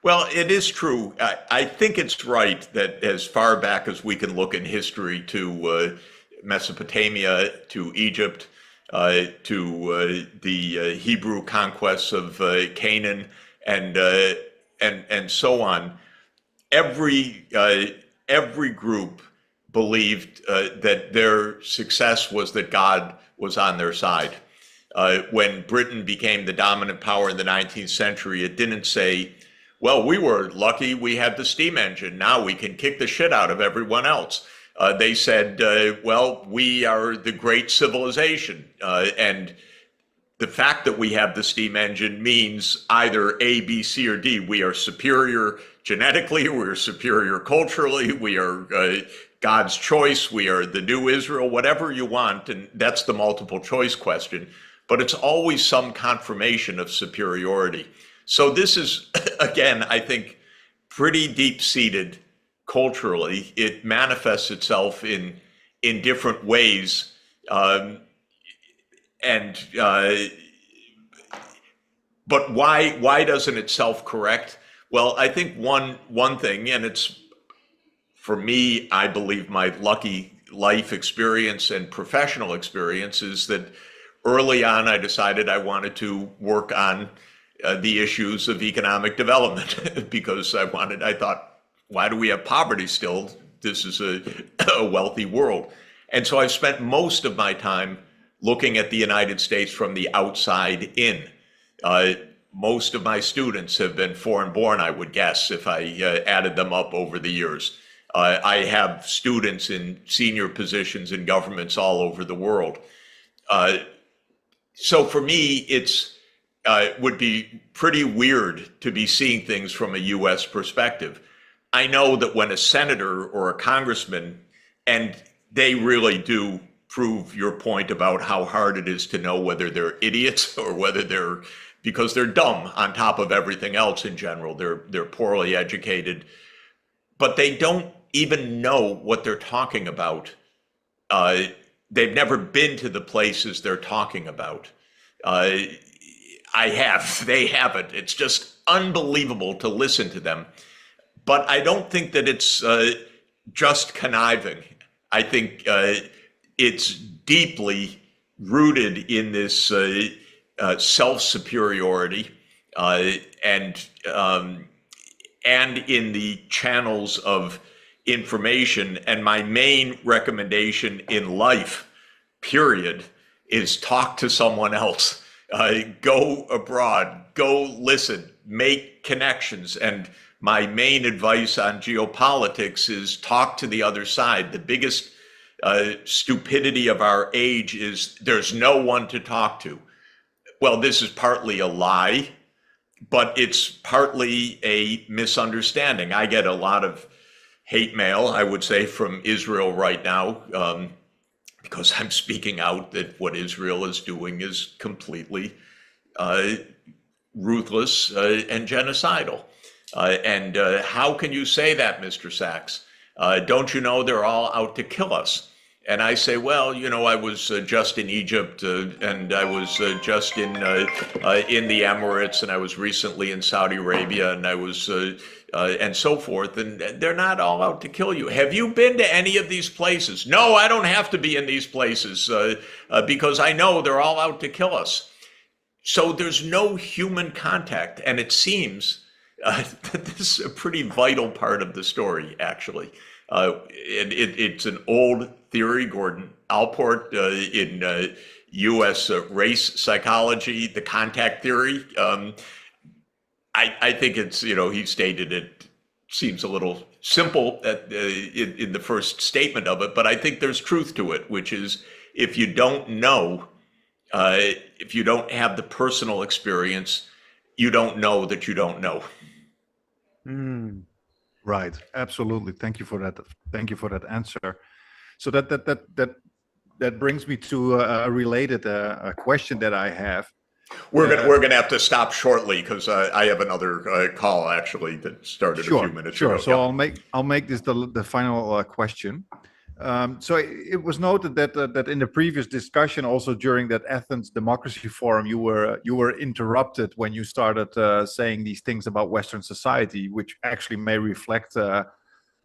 Well, it is true. I think it's right that as far back as we can look in history to Mesopotamia, to Egypt, to the Hebrew conquests of Canaan, and and so on, every group believed that their success was that God was on their side. When Britain became the dominant power in the 19th century, it didn't say, well, we were lucky we had the steam engine. Now we can kick the shit out of everyone else. They said, well, we are the great civilization. And the fact that we have the steam engine means either A, B, C, or D. We are superior genetically, we're superior culturally, we are God's choice, we are the new Israel, whatever you want. And that's the multiple choice question. But it's always some confirmation of superiority. So this is, again, I think, pretty deep-seated culturally. It manifests itself in different ways. And but why doesn't it self-correct? Well, I think one thing, and it's for me, I believe my lucky life experience and professional experience is that early on I decided I wanted to work on the issues of economic development because I thought, why do we have poverty still? This is a wealthy world. And so I spent most of my time looking at the United States from the outside in. Most of my students have been foreign born, I would guess, if I added them up over the years. I have students in senior positions in governments all over the world. So for me, it would be pretty weird to be seeing things from a US perspective. I know that when a senator or a congressman, and they really do prove your point about how hard it is to know whether they're idiots or whether because they're dumb on top of everything else in general. They're poorly educated, but they don't even know what they're talking about. They've never been to the places they're talking about. They haven't. It's just unbelievable to listen to them. But I don't think that it's just conniving. I think it's deeply rooted in this self-superiority and in the channels of information. And my main recommendation in life, period, is talk to someone else. Go abroad, go listen, make connections. And my main advice on geopolitics is talk to the other side. The biggest stupidity of our age is there's no one to talk to. Well, this is partly a lie, but it's partly a misunderstanding. I get a lot of hate mail, I would say, from Israel right now, because I'm speaking out that what Israel is doing is completely ruthless and genocidal. And how can you say that, Mr. Sachs? Don't you know they're all out to kill us? And I say, well, I was just in Egypt, and I was just in the Emirates, and I was recently in Saudi Arabia, and I was and so forth. And they're not all out to kill you. Have you been to any of these places? No, I don't have to be in these places because I know they're all out to kill us. So there's no human contact, and it seems that this is a pretty vital part of the story, actually. It's an old theory, Gordon Allport in U.S. Race psychology, the contact theory. I think it's, he stated it seems a little simple in the first statement of it, but I think there's truth to it, which is if you don't know, if you don't have the personal experience, you don't know that you don't know. Right. Absolutely. Thank you for that. Thank you for that answer. So that brings me to a related question that I have. We're gonna have to stop shortly because I have another call actually that started a few minutes ago. So I'll make this the final question. So it was noted that that in the previous discussion, also during that Athens Democracy Forum, you were interrupted when you started saying these things about Western society, which actually may reflect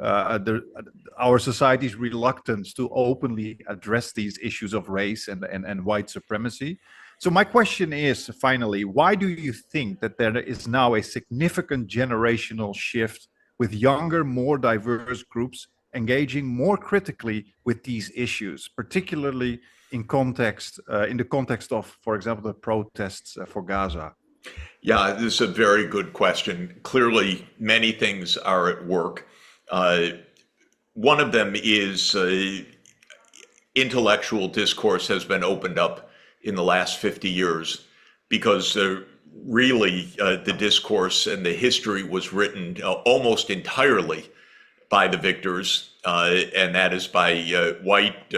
our society's reluctance to openly address these issues of race and white supremacy. So my question is, finally, why do you think that there is now a significant generational shift with younger, more diverse groups engaging more critically with these issues, particularly in the context of, for example, the protests for Gaza? Yeah, this is a very good question. Clearly, many things are at work. Uh, One of them is intellectual discourse has been opened up in the last 50 years because really the discourse and the history was written almost entirely by the victors, and that is by white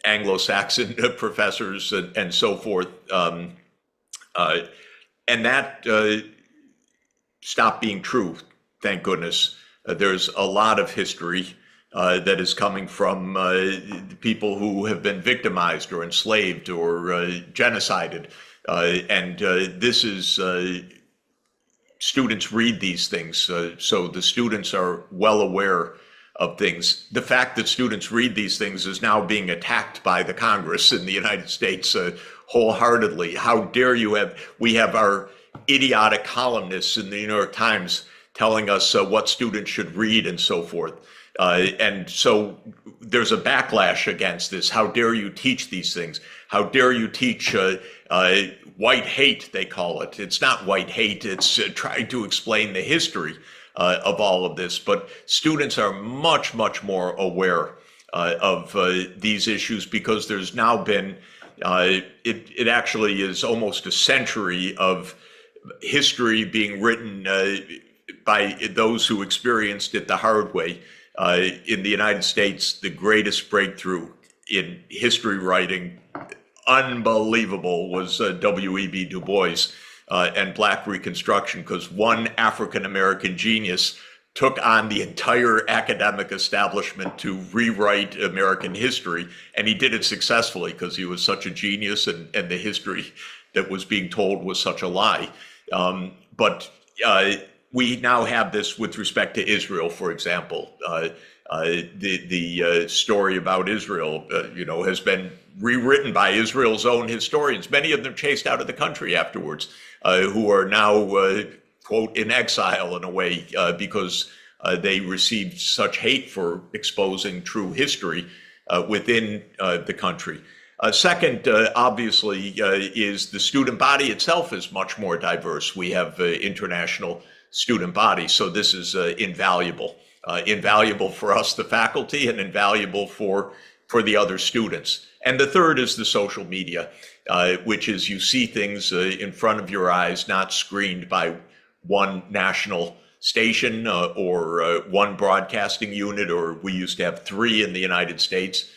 Anglo-Saxon professors and so forth. And that stopped being true, thank goodness. There's a lot of history that is coming from people who have been victimized or enslaved or genocided. And this is, students read these things, so the students are well aware of things. The fact that students read these things is now being attacked by the Congress in the United States wholeheartedly. How dare you we have our idiotic columnists in the New York Times telling us what students should read and so forth. And so there's a backlash against this. How dare you teach these things? How dare you teach white hate, they call it. It's not white hate, it's trying to explain the history of all of this. But students are much, much more aware of these issues because there's now been, it actually is almost a century of history being written by those who experienced it the hard way. In the United States, the greatest breakthrough in history writing, unbelievable, was W.E.B. Du Bois and Black Reconstruction, because one African-American genius took on the entire academic establishment to rewrite American history, and he did it successfully because he was such a genius, and the history that was being told was such a lie. But we now have this with respect to Israel, for example. The story about Israel, has been rewritten by Israel's own historians, many of them chased out of the country afterwards, who are now, quote, in exile in a way, because they received such hate for exposing true history within the country. Second, obviously, is the student body itself is much more diverse. We have international student body, so this is invaluable. Invaluable for us, the faculty, and invaluable for the other students. And the third is the social media, which is you see things in front of your eyes, not screened by one national station or one broadcasting unit, or we used to have 3 in the United States.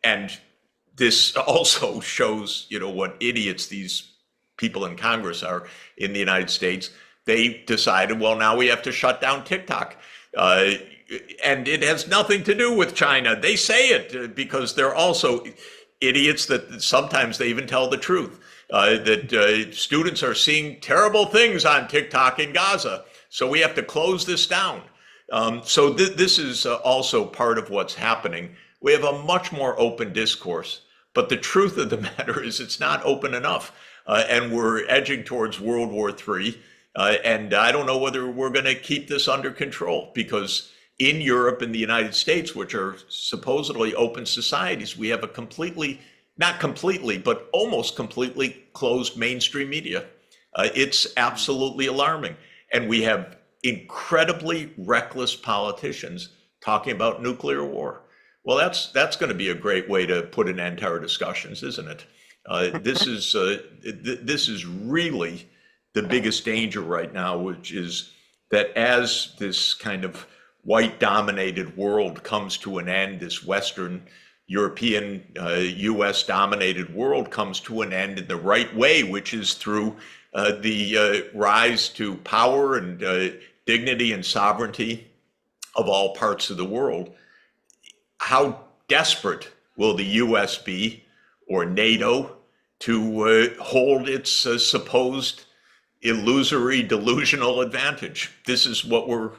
And this also shows, what idiots these people in Congress are in the United States. They decided, well, now we have to shut down TikTok. And it has nothing to do with China. They say it because they're also idiots that sometimes they even tell the truth, that students are seeing terrible things on TikTok in Gaza. So we have to close this down. So this is also part of what's happening. We have a much more open discourse, but the truth of the matter is it's not open enough. And we're edging towards World War III. And I don't know whether we're going to keep this under control, because in Europe and the United States, which are supposedly open societies, we have a completely, not completely, but almost completely closed mainstream media. It's absolutely alarming. And we have incredibly reckless politicians talking about nuclear war. Well, that's going to be a great way to put an end to our discussions, isn't it? This is really the biggest danger right now, which is that as this kind of white-dominated world comes to an end, this Western European, US-dominated world comes to an end in the right way, which is through the rise to power and dignity and sovereignty of all parts of the world, how desperate will the US be, or NATO, to hold its supposed illusory delusional advantage? This is what we're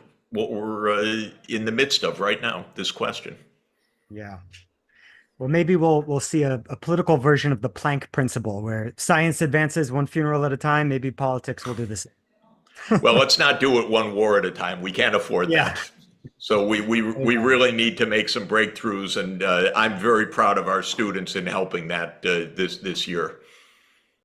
in the midst of right now, this question. Yeah. Well, maybe we'll see a political version of the Planck principle where science advances one funeral at a time. Maybe politics will do the same. Well, let's not do it one war at a time. We can't afford Yeah. that. So we really need to make some breakthroughs, and I'm very proud of our students in helping that this year.